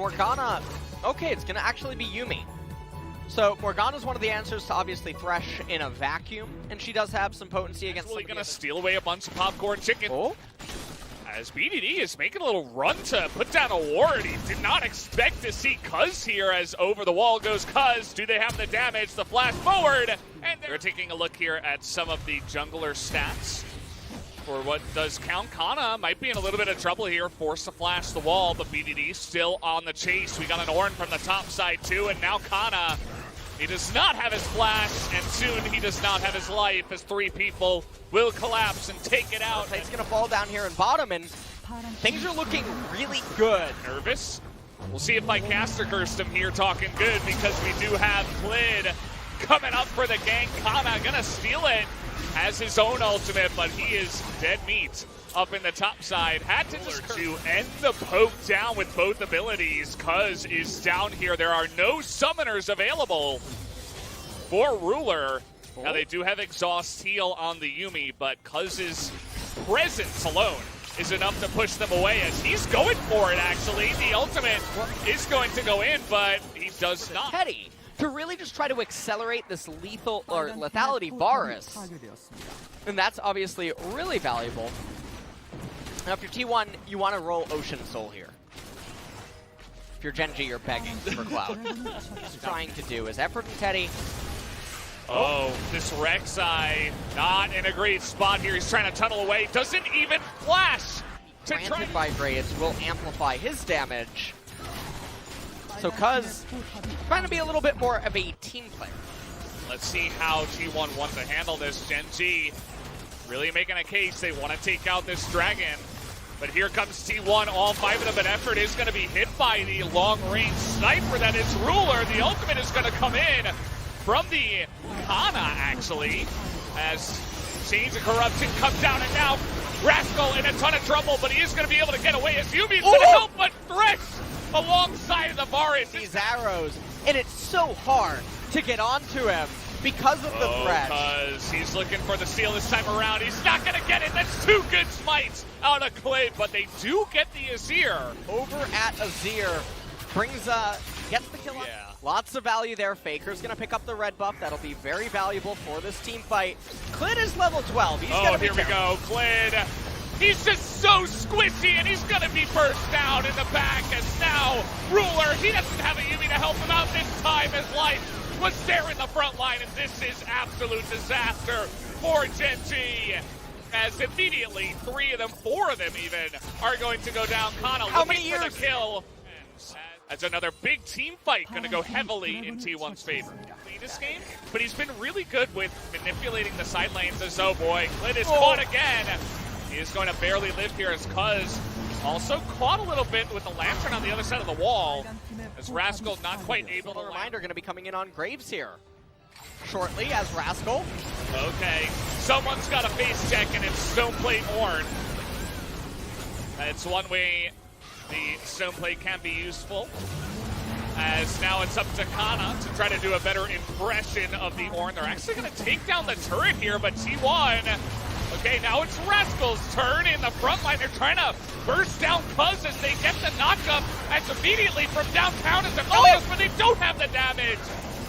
Morgana, okay, it's gonna actually be Yuumi. So Morgana's one of the answers to obviously Thresh in a vacuum, and she does have some potency against. Really gonna steal away a bunch of popcorn chicken. Oh. As BDD is making a little run to put down a ward. He did not expect to see Cuz here as over the wall goes Cuz. Do they have the damage? The flash forward. And they're taking a look here at some of the jungler stats. For what does count, Kana might be in a little bit of trouble here, forced to flash the wall, but BDD still on the chase. We got an Ornn from the top side too, and now Kana, he does not have his flash, and soon he does not have his life as three people will collapse and take it out. He's gonna fall down here in bottom, and things are looking really good. Nervous. We'll see if I caster cursed him here talking good, because we do have Klid coming up for the gank. Kana gonna steal it. Has his own ultimate, but he is dead meat up in the top side. Had to just to end the poke down with both abilities. Cuz is down here. There are no summoners available for Ruler. Now they do have exhaust heal on the Yuumi, but Cuz's presence alone is enough to push them away as he's going for it actually. The ultimate is going to go in, but he does not. Teddy to really just try to accelerate this lethal or lethality Varus. And that's obviously really valuable. Now if you're T1, you want to roll Ocean Soul here. If you're Genji, you're begging for Cloud. What he's trying to do is Effort and Teddy. Oh, this Rek'Sai not in a great spot here. He's trying to tunnel away. Doesn't even flash. Granted Vibrates will amplify his damage. So Cuz trying to be a little bit more of a team player. Let's see how T1 wants to handle this. Genji really making a case. They want to take out this dragon. But here comes T1, all five of them, but Effort is going to be hit by the long-range sniper that is Ruler. The ultimate is going to come in from the Kana, actually, as Chains of Corruption comes down, and now Rascal in a ton of trouble, but he is going to be able to get away as Yuumi's going to help, but Thresh alongside the Varus. These arrows, and it's so hard to get onto him because of the threat. Because he's looking for the steal this time around. He's not going to get it. That's two good smites out of Klid, but they do get the Azir. Over at Azir, brings, gets the kill. Yeah. Lots of value there. Faker's going to pick up the red buff. That'll be very valuable for this team fight. Klid is level 12. He's gonna be here we go. Klid. He's just so squishy, and he's going to be burst down in the back as now Ruler, he doesn't have a Yuumi to help him out this time. His life was there in the front line, and this is absolute disaster for Genji. As immediately, three of them, four of them even, are going to go down. Kana looking for the kill. That's another big team fight going to go heavily in T1's favor. This game, but he's been really good with manipulating the side lanes as oh boy, Klid is caught again. He is going to barely live here as Cuz also caught a little bit with the lantern on the other side of the wall. As Rascal not quite able to reminder going to be coming in on Graves here shortly as Rascal. Okay, someone's got a face check and it's Stoneplate Ornn. It's one way the Stoneplate can be useful. As now it's up to Kana to try to do a better impression of the Ornn. They're actually going to take down the turret here, but T1, okay, now it's Rascal's turn in the front line. They're trying to burst down Cuz as they get the knockup as immediately from downtown as Aphelios, but they don't have the damage.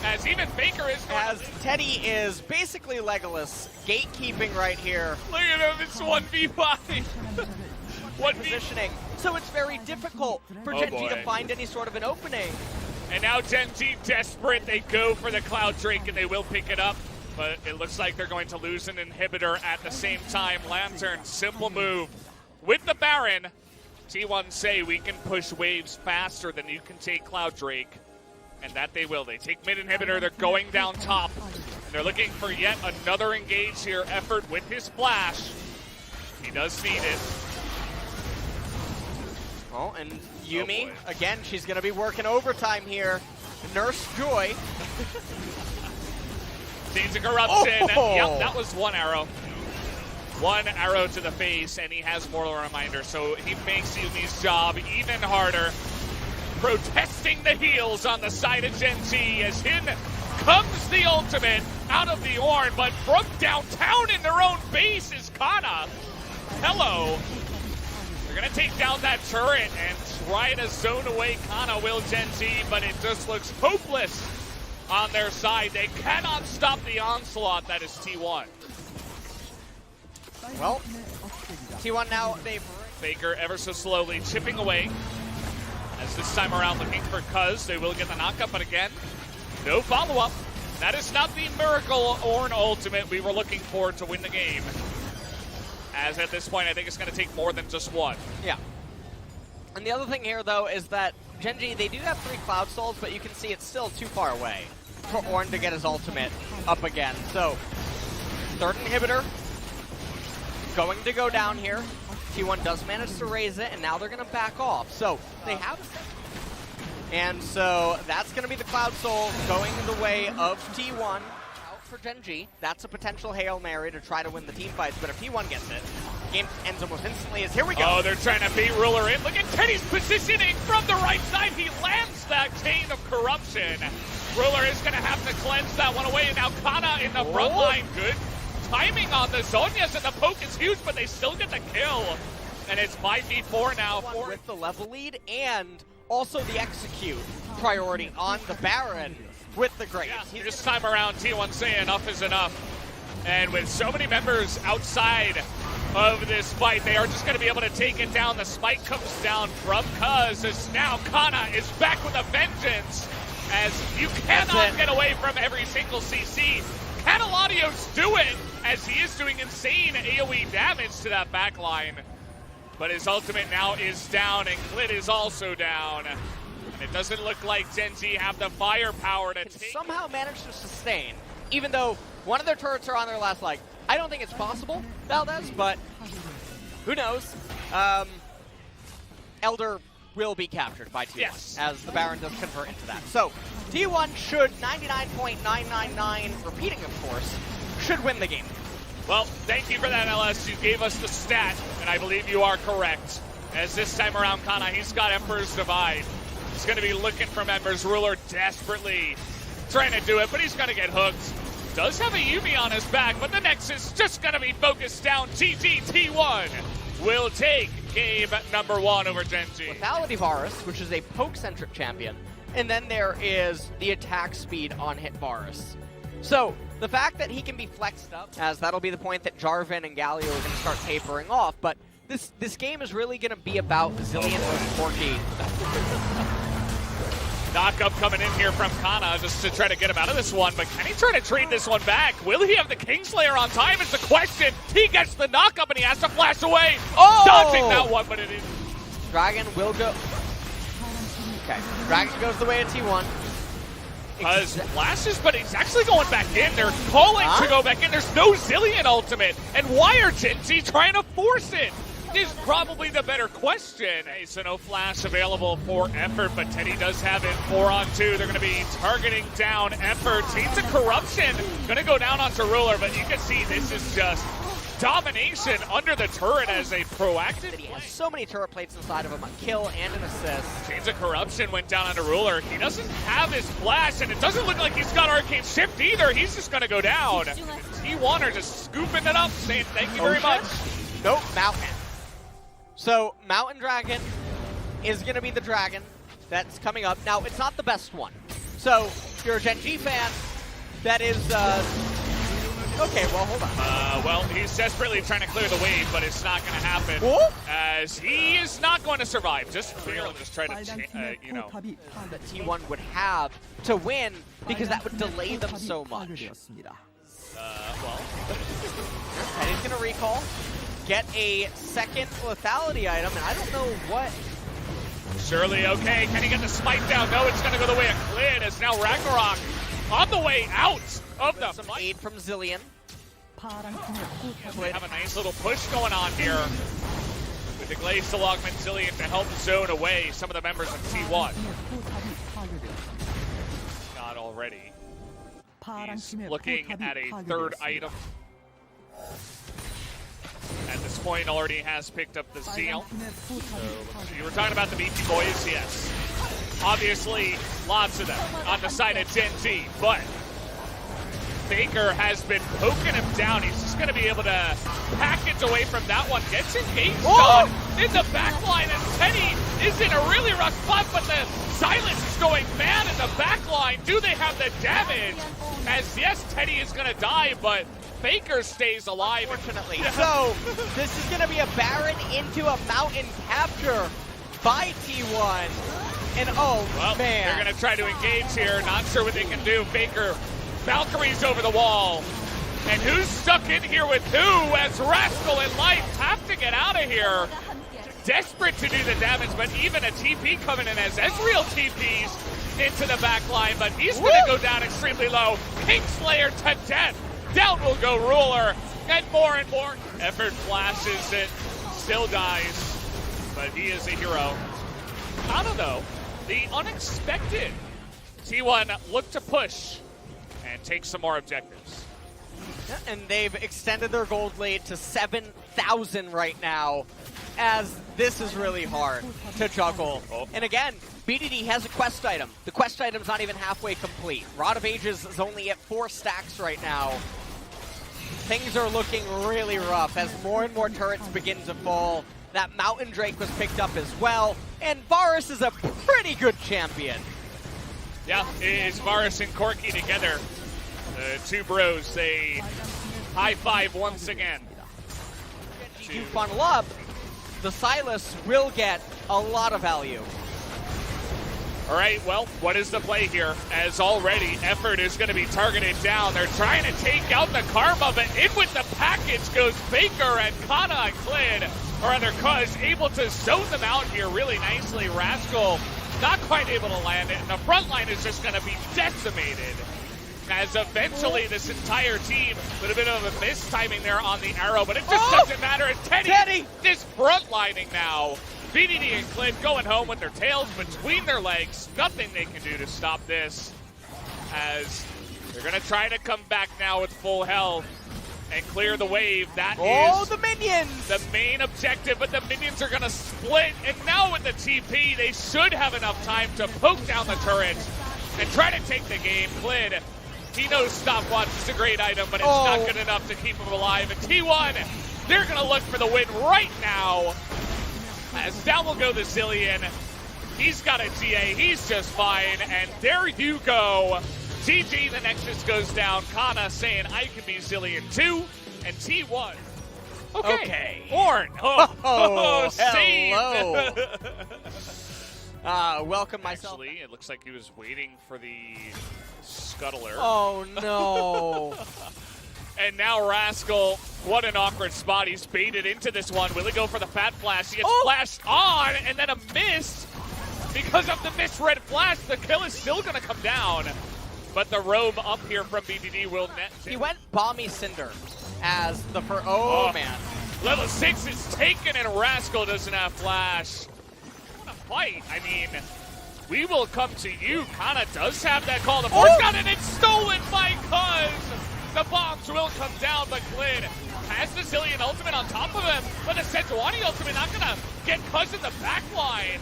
As even Faker is as Teddy is basically Legolas, gatekeeping right here. Look at him, it's 1v5. What positioning? So it's very difficult for Genji to find any sort of an opening. And now Genji desperate, they go for the Cloud Drake and they will pick it up. But it looks like they're going to lose an inhibitor at the same time. Lantern, simple move. With the Baron, T1 say we can push waves faster than you can take Cloud Drake. And that they will. They take mid inhibitor, they're going down top. And they're looking for yet another engage here. Effort with his flash. He does need it. Oh, and Yuumi, again, she's going to be working overtime here. Nurse Joy. Chains of Corruption. Oh. Yep, that was one arrow. One arrow to the face, and he has Mortal Reminder, so he makes Yuumi's job even harder. Protesting the heals on the side of Genji as in comes the ultimate out of the Ornn, but from downtown in their own base is Kana. Hello. They're going to take down that turret and try to zone away Kana, will Gen Z, but it just looks hopeless on their side. They cannot stop the onslaught that is T1. Well, T1 now, Faker ever so slowly chipping away. As this time around looking for Cuz, they will get the knockup, but again, no follow-up. That is not the Miracle Ornn ultimate we were looking for to win the game. As at this point, I think it's going to take more than just one. Yeah. And the other thing here, though, is that Gen G, they do have 3 Cloud Souls, but you can see it's still too far away for Ornn to get his ultimate up again. So, third inhibitor going to go down here. T1 does manage to raise it, and now they're going to back off. So, they have a... And so, that's going to be the Cloud Soul going the way of T1. Out for Gen G. That's a potential Hail Mary to try to win the team fights, but if T1 gets it, game ends almost instantly. As here we go. Oh, they're trying to beat Ruler in. Look at Teddy's positioning from the right side. He lands that chain of corruption. Ruler is going to have to cleanse that one away, and now Kana in the front line. Good timing on the Zhonya's, and the poke is huge, but they still get the kill. And it's 5v4 now. With the level lead and also the execute priority on the Baron with the Graves. Yeah, this time around, T1 saying enough is enough. And with so many members outside of this fight, they are just going to be able to take it down. The spike comes down from Cuz, as now Kana is back with a vengeance, as you cannot get away from every single CC. Can Eladios do it, as he is doing insane AoE damage to that backline? But his ultimate now is down, and Clit is also down. And it doesn't look like Gen Z have the firepower to somehow manage to sustain, even though one of their turrets are on their last leg. I don't think it's possible, Valdez, but who knows? Elder will be captured by T1, as the Baron does convert into that. So, T1 should 99.999, repeating of course, should win the game. Well, thank you for that, LS. You gave us the stat, and I believe you are correct. As this time around, Kana, he's got Emperor's Divide. He's going to be looking for members. Ruler desperately trying to do it, but he's going to get hooked. Does have a Yuumi on his back, but the Nexus just going to be focused down. T1 will take game number 1 over Gen G. Lethality Varus, which is a poke-centric champion, and then there is the attack speed on hit Varus. So, the fact that he can be flexed up, as that'll be the point that Jarvan and Galio are going to start tapering off, but this game is really going to be about Zillion versus Corki. Knockup coming in here from Kana just to try to get him out of this one, but can he try to trade this one back? Will he have the Kingslayer on time is the question. He gets the knockup and he has to flash away. Oh! Dodging that one, but it is. Dragon will go. Okay, Dragon goes the way of T1. Cuz flashes, but he's actually going back in. They're calling to go back in. There's no Zillion ultimate. And why are Gen Z trying to force it? Is probably the better question. Hey, so no flash available for Effort, but Teddy does have it 4-on-2. They're going to be targeting down Effort. Teams of Corruption going to go down onto Ruler, but you can see this is just domination under the turret as a proactive. He has so many turret plates inside of him, a kill and an assist. Teams of Corruption went down onto Ruler. He doesn't have his flash, and it doesn't look like he's got Arcane Shift either. He's just going to go down. T1 are just scooping it up, saying thank you very much. Nope, Mountain. So, Mountain Dragon is going to be the dragon that's coming up. Now, it's not the best one. So, if you're a Gen G fan, that is, okay, well, hold on. Well, he's desperately trying to clear the wave, but it's not going to happen. Whoop. As he is not going to survive. Just try to, you know. That T1 would have to win, because that would delay them so much. Well. Teddy's going to recall. Get a second lethality item, and I don't know what. Surely okay. Can he get the smite down? No, it's going to go the way of Clit, as now Ragnarok on the way out of the some aid from Zillion. We have a nice little push going on here with the Glaze to Logman Zillion to help zone away some of the members of T1. Not already. He's looking at a third item. At this point, already has picked up the seal. So, you were talking about the Beefy Boys, yes. Obviously, lots of them on the side of Gen Z, but Faker has been poking him down. He's just going to be able to package away from that one. Gets engaged on in the back line, and Teddy is in a really rough spot, but the Silas is going mad in the back line. Do they have the damage? As yes, Teddy is gonna die, but Faker stays alive. Unfortunately. So, this is gonna be a Baron into a mountain capture by T1. And oh, well, man. They're gonna try to engage here. Not sure what they can do. Faker, Valkyrie's over the wall. And who's stuck in here with who as Rascal and Life have to get out of here. Desperate to do the damage, but even a TP coming in as Ezreal TPs into the back line, but he's gonna go down extremely low. Kingslayer to death. Down will go Ruler, and more effort flashes it, still dies, but he is a hero. I don't know, the unexpected. T1 look to push and take some more objectives. And they've extended their gold lead to 7,000 right now, as this is really hard to juggle. And again, BDD has a quest item. The quest item's not even halfway complete. Rod of Ages is only at 4 stacks right now. Things are looking really rough as more and more turrets begin to fall. That Mountain Drake was picked up as well, and Varus is a pretty good champion. Yeah, it's Varus and Corki together. The two bros, they high five once again. If you funnel up, the Silas will get a lot of value. All right, well, what is the play here? As already, effort is going to be targeted down. They're trying to take out the Karma, but in with the package goes Faker and Kana and Clid, or rather Cuz, able to zone them out here really nicely. Rascal not quite able to land it, and the front line is just going to be decimated. As eventually this entire team, with a bit of a mistiming there on the arrow, but it just doesn't matter. It's Teddy is frontlining now. BDD and Clint going home with their tails between their legs. Nothing they can do to stop this, as they're going to try to come back now with full health and clear the wave. That is the minions! The main objective, but the minions are going to split. And now with the TP, they should have enough time to poke down the turrets and try to take the game. Clint, he knows stopwatch is a great item, but it's not good enough to keep him alive. And T1, they're going to look for the win right now. As down will go the Zillion. He's got a TA, he's just fine, and there you go. TG, the Nexus goes down. Kana saying, I can be Zillion too, and T1. Okay. Ornn. Hello. Saved. Welcome myself. Actually, it looks like he was waiting for the scuttler. Oh, no. And now Rascal, what an awkward spot. He's baited into this one. Will he go for the fat flash? He gets flashed on, and then a miss. Because of the misread flash, the kill is still going to come down. But the roam up here from BDD will net. He went Balmy Cinder as the first. Man. Level 6 is taken, and Rascal doesn't have flash. What a fight. I mean, we will come to you. Kana does have that call. The force got it. It's stolen by Cuz. The bombs will come down, but Clid has the Zillion ultimate on top of him, but the Sejuani ultimate not gonna get Cuz in the back line.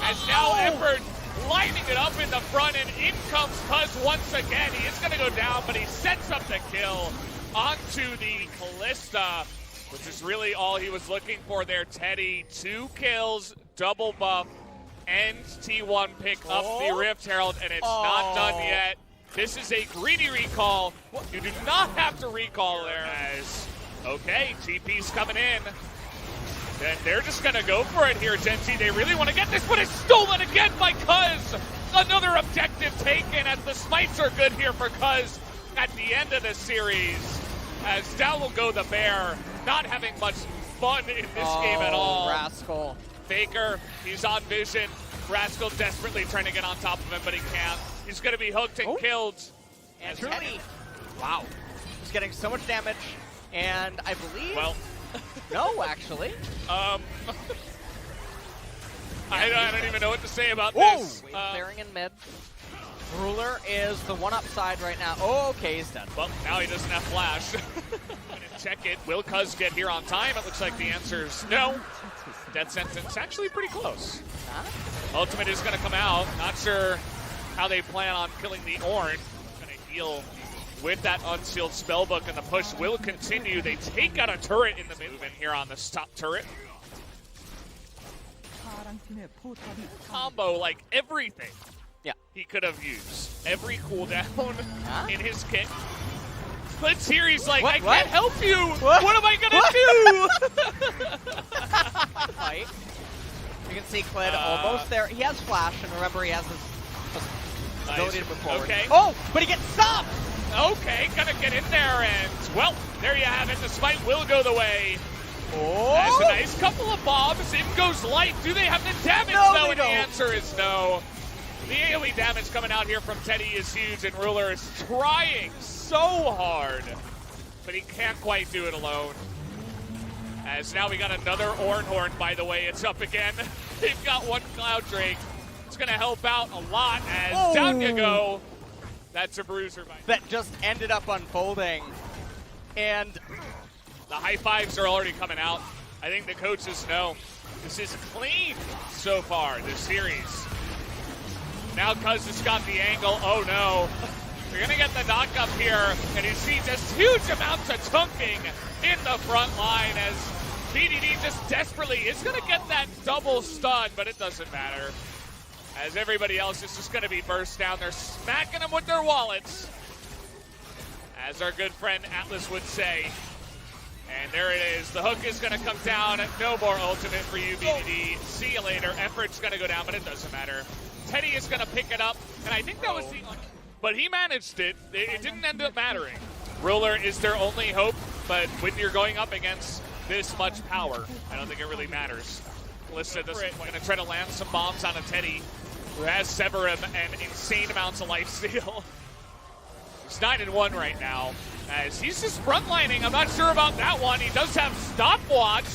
As now Effort lining it up in the front, and in comes Cuz once again. He is gonna go down, but he sets up the kill onto the Kalista, which is really all he was looking for there. Teddy, 2 kills, double buff, and T1 pick up the Rift Herald, and it's not done yet. This is a greedy recall. You do not have to recall there. As, okay, TP's coming in. Then they're just going to go for it here, Genji. They really want to get this, but it's stolen again by Cuz. Another objective taken, as the smites are good here for Cuz at the end of the series. As down will go the Bear, not having much fun in this game at all. Rascal. Faker, he's on vision. Rascal desperately trying to get on top of him, but he can't. He's going to be hooked and killed. And truly, wow. He's getting so much damage, and I believe... Well... no, actually. I don't even know what to say about this. Clearing in mid. Ruler is the one upside right now. Oh, okay, he's dead. Well, now he doesn't have flash. Check it. Will Cuz get here on time? It looks like the answer is no. Death sentence actually pretty close. Ultimate is going to come out. Not sure how they plan on killing the Ornn. Going to heal with that unsealed spellbook, and the push will continue. They take out a turret in the mid here on this top turret. combo like everything. Yeah. He could have used every cooldown in his kit. But here he's like, I can't help you. What am I gonna do? Fight. You can see Kled almost there. He has flash, and remember he has his ability to move forward. Okay. Oh, but he gets stopped. Okay, gonna get in there, and well, there you have it. The smite will go the way. Oh, That's a nice couple of bombs. In goes light. Do they have the damage? No, though? they And the don't. answer is no. The AoE damage coming out here from Teddy is huge, and Ruler is trying so hard, but he can't quite do it alone. As now we got another Ornhorn, by the way. It's up again. They've got one Cloud Drake. It's going to help out a lot as down you go. That's a bruiser. That just ended up unfolding. And the high fives are already coming out. I think the coaches know this is clean so far, this series. Now Cuz has got the angle. Oh no. They're going to get the knock up here, and you see just huge amounts of chunking in the front line as BDD just desperately is going to get that double stun, but it doesn't matter. As everybody else is just going to be burst down. They're smacking them with their wallets, as our good friend Atlas would say. And there it is. The hook is going to come down. No more ultimate for you, BDD. See you later. Effort's going to go down, but it doesn't matter. Teddy is going to pick it up, and I think that was the... But he managed it. It didn't end up mattering. Ruler is their only hope, but when you're going up against this much power, I don't think it really matters. Kalista doesn't going to try to land some bombs on a Teddy who has Severum and insane amounts of lifesteal. He's 9-1 right now, as he's just frontlining. I'm not sure about that one. He does have stopwatch.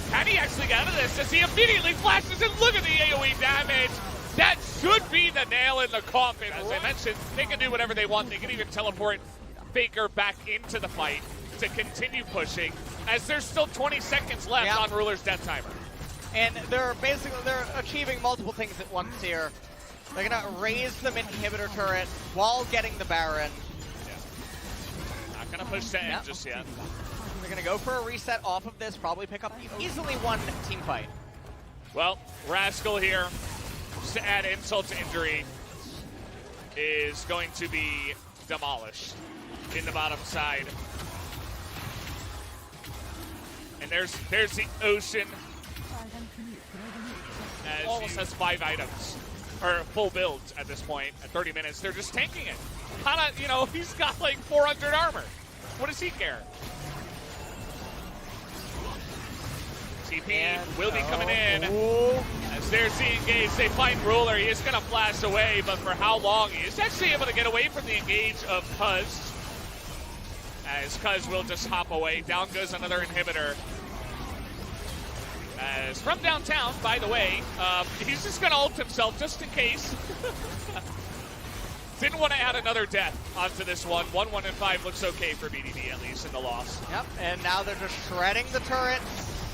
Can he actually get out of this? As he immediately flashes, and look at the AoE damage. That should be the nail in the coffin. As I mentioned, they can do whatever they want. They can even teleport Faker back into the fight to continue pushing, as there's still 20 seconds left on Ruler's death timer. And they're achieving multiple things at once here. They're gonna raise the inhibitor turret while getting the Baron. Not gonna push to end just yet. They're gonna go for a reset off of this, probably pick up easily one team fight. Well, Rascal here, just to add insult to injury, is going to be demolished in the bottom side. And there's the Ocean. As almost has 5 items, or full builds at this point at 30 minutes. They're just tanking it. Kinda, you know, he's got like 400 armor. What does he care? TP will be coming in. As they're seeing engage, they find Ruler. He is going to flash away, but for how long? He is actually able to get away from the engage of Cuz. As Cuz will just hop away. Down goes another inhibitor. As from downtown, by the way, he's just going to ult himself just in case. Didn't want to add another death onto this one. 1-1 and 5 looks okay for BDD, at least in the loss. Yep, and now they're just shredding the turret.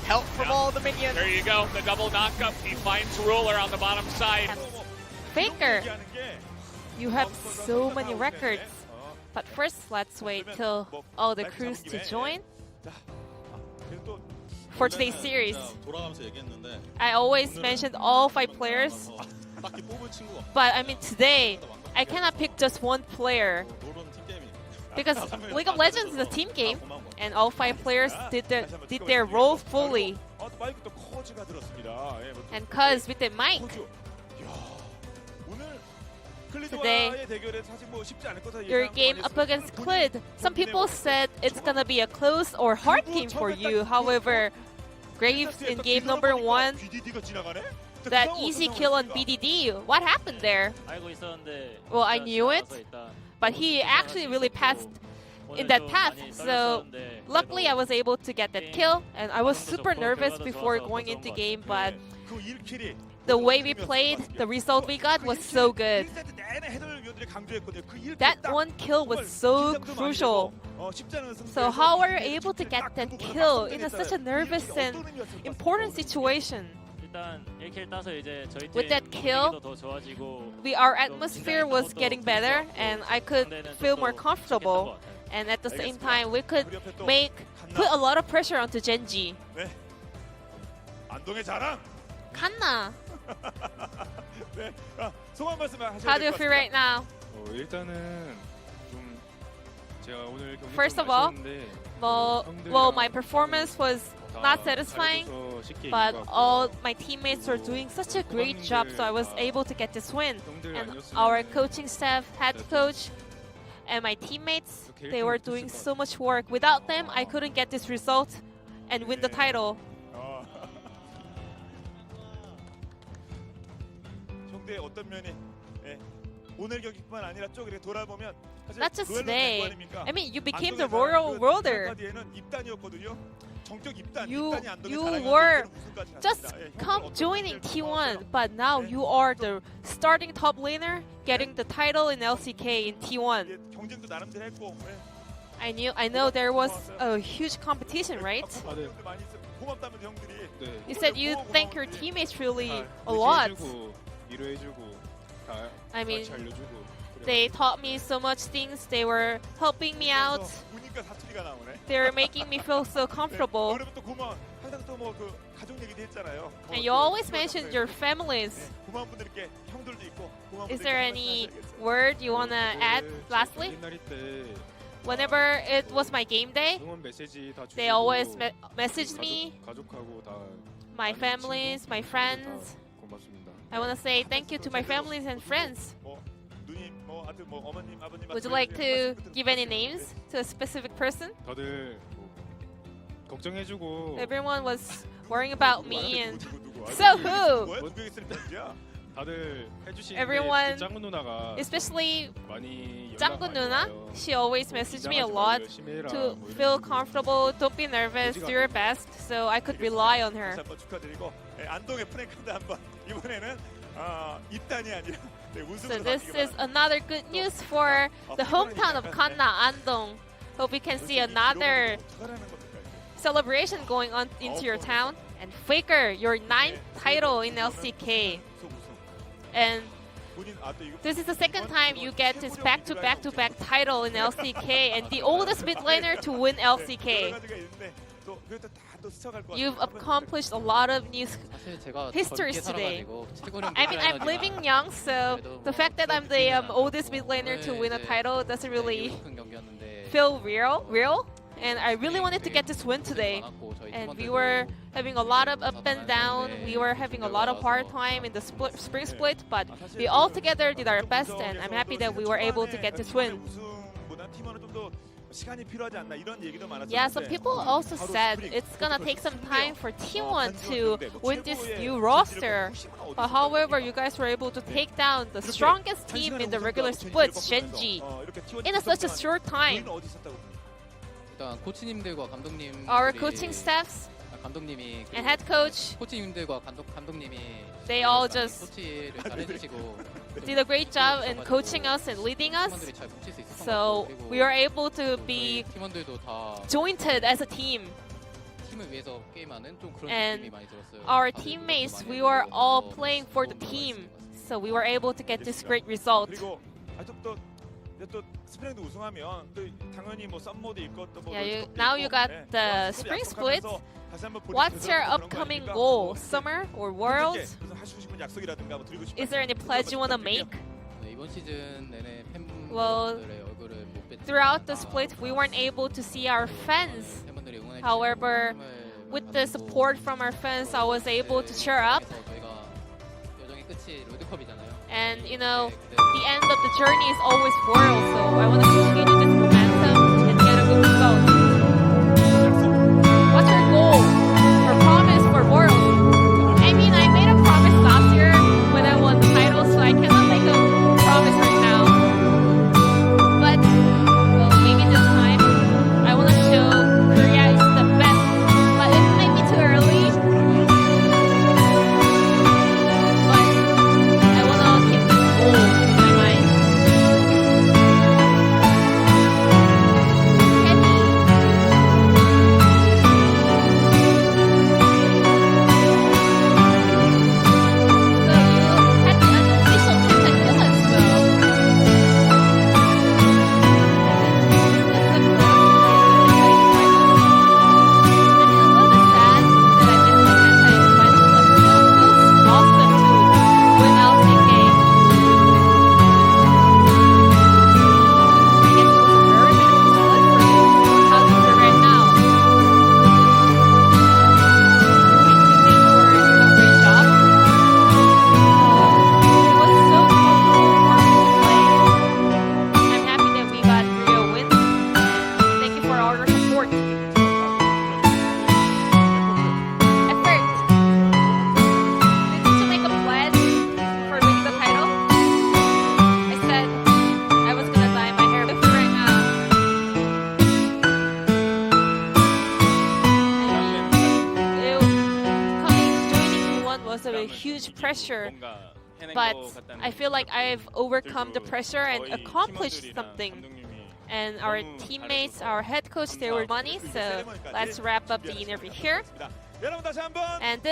Help from all the minions. There you go, the double knockup. He finds Ruler on the bottom side. Faker, you have so many records. But first, let's wait till all the crews to join. For today's series, I always mentioned all 5 players. But I mean today, I cannot pick just one player. Because League of Legends is a team game, and all 5 players did their role fully. And Cuz with the mic. Today, your game up against Klid. Some people said it's gonna be a close or hard game for you. However, Graves in game number 1, that easy kill on BDD. What happened there? Well, I knew it, but he actually really passed in that path. So luckily I was able to get that kill, and I was super nervous before going into game, but the way we played, the result we got was so good. That one kill was so crucial. So how are you able to get that kill in such a nervous and important situation? With that kill, our atmosphere was getting better, and I could feel more comfortable. And at the same time, we could put a lot of pressure onto Genji. Kanna. 네. 소감 말씀 하셔야 How do you 될것 feel right now? 일단은 좀 제가 오늘 경기 First 좀 of all, 아쉬웠는데 Well, my performance was not satisfying, 잘해줘서 쉽게 but 이긴 것 all 같고요. my teammates were doing such a great job, so I was able to get this win. 형들 And 아니었으면은 our coaching staff, head coach, and my teammates, they were doing so much work. Without them, I couldn't get this result and win the title. 형대의 어떤 면이 오늘 경기뿐만 아니라 쭉 이렇게 돌아보면 사실 Not just 로얄은 today. 누구 아닙니까? I mean, you became 안동의 the royal 자랑, worlder. 뒤에는 입단이었거든요. 정격 입단, You- 입단이 안동의 you 자랑이었는데 were 이제는 우승까지 Just 갔습니다. 예, 형들 come 어떤 joining 분들 T1, 고마워요. but now 네. you are the starting top laner, getting the title in LCK in T1. 이게 경쟁도 나름대로 했고 I know there was a huge competition, right? 형들 많이 있어. 고맙다면 형들이 네. You said you 고마워, thank your 고마운데. teammates really 다 a lot. 해주고 위로해주고 다 I mean, 같이 알려주고 they taught me so much things. They were helping me out. 그래서 보니까 사투리가 나오네. They were making me feel so comfortable. 그러면 또 고마워. 항상 또뭐그 가족 얘기도 했잖아요. And you always mentioned your families. 고마운 분들께 형들도 있고 고마운 Is 분들께 there 한 any 말씀 하셔야겠어요. word you wanna add lastly? 날일 때 Whenever it was my game day, 응원 메시지 다 주시고 they always messaged me, 가족하고 다 my families, my friends. 고맙습니다. I wanna say thank you to my families and friends. 뭐 누님, 뭐 아들, 뭐 어머님, 아버님. Would you like to give any names to a specific person? 다들 걱정해주고 Everyone was worrying about me and 누구? So who? 뭐야? 누구 있을 편지야? 다들 해주시는데 Everyone, 짱구 누나가 especially 많이 연락 짱구 많이 Nuna, 와요. she always messaged me a 긴장하지 말고 lot 열심히 해라, to 뭐 이런 feel 식으로. comfortable. Don't be nervous. Do your best. So I could rely on her. 다시 한번 축하드리고 안동의 프랭크도 한번 이번에는 입단이 아니라 우승으로 So this 바뀌길 is 바랍니다. another good news for the hometown of Kanna, Andong. Hope we can see another celebration going on into your town. And Faker, your 9th title in LCK. And this is the second time you get this back-to-back-to-back title in LCK and the oldest mid laner to win LCK. You've accomplished a lot of new 사실 제가 histories 젊게 today. 살아가지고 최고령 I mean, I'm living young, so the fact that I'm the oldest mid laner to win a title doesn't really 큰 경기였는데 feel real. And I really wanted to get this win today. And we were having a lot of up and down. We were having a lot of hard time in the spring split, but we all together did our best, and I'm happy that we were able to get this win. Yeah, some people also said it's gonna take some time for T1 to win this new roster. But however, you guys were able to take down the strongest team in the regular splits, Shenji, in such a short time. 일단 코치님들과 감독님 Our coaching staffs 감독님이 and head coach, 코치님들과 감독님이 they all just 코치를 잘 해주시고 did a great job in coaching us and leading us. 팀원들이 잘 뭉칠 수 있었던 So 것 같고, we are able to 그리고 be 저희 팀원들도 다 jointed as a team. 팀을 위해서 게임하는 좀 그런 And 느낌이 많이 들었어요. Our 다들 teammates, 노력도 we 많이 were 해주고 all 하면서 playing for the 좋은 결과가 team. 있었던 것 같습니다. So we were able to get this great result. 그리고 또 스프링도 우승하면 또 당연히 뭐 썸모도 있고 또뭐 Yeah, now you got the spring split. What's your upcoming goal? Summer or Worlds? 하시고 싶은 약속이라든가 뭐 드리고 싶은 Is there any pledge you want to make? 네, 이번 시즌 내내 Well, 팬분들의 얼굴을 못 뵀지만 Throughout the split, we weren't able to see our fans. 팬분들이 응원해 However, 주시는 with the support from our fans, I was able to cheer up. 저희가 여정의 끝이 롤드컵이잖아요. And you know, the end of the journey is always Worlds. So I want to continue this momentum and get a good result. What's your goal or promise for Worlds? I mean, I made a promise last year when I won the title, so I cannot make a promise right now. But, well, maybe this time, I want to show Korea is the best. But it might be too early. But I want to keep this goal in my mind. 1 was a huge pressure, but I feel like I've overcome the pressure and accomplished something. And our teammates, our head coach, they were money. So let's wrap up the interview here. 여러분 다시 한번 And this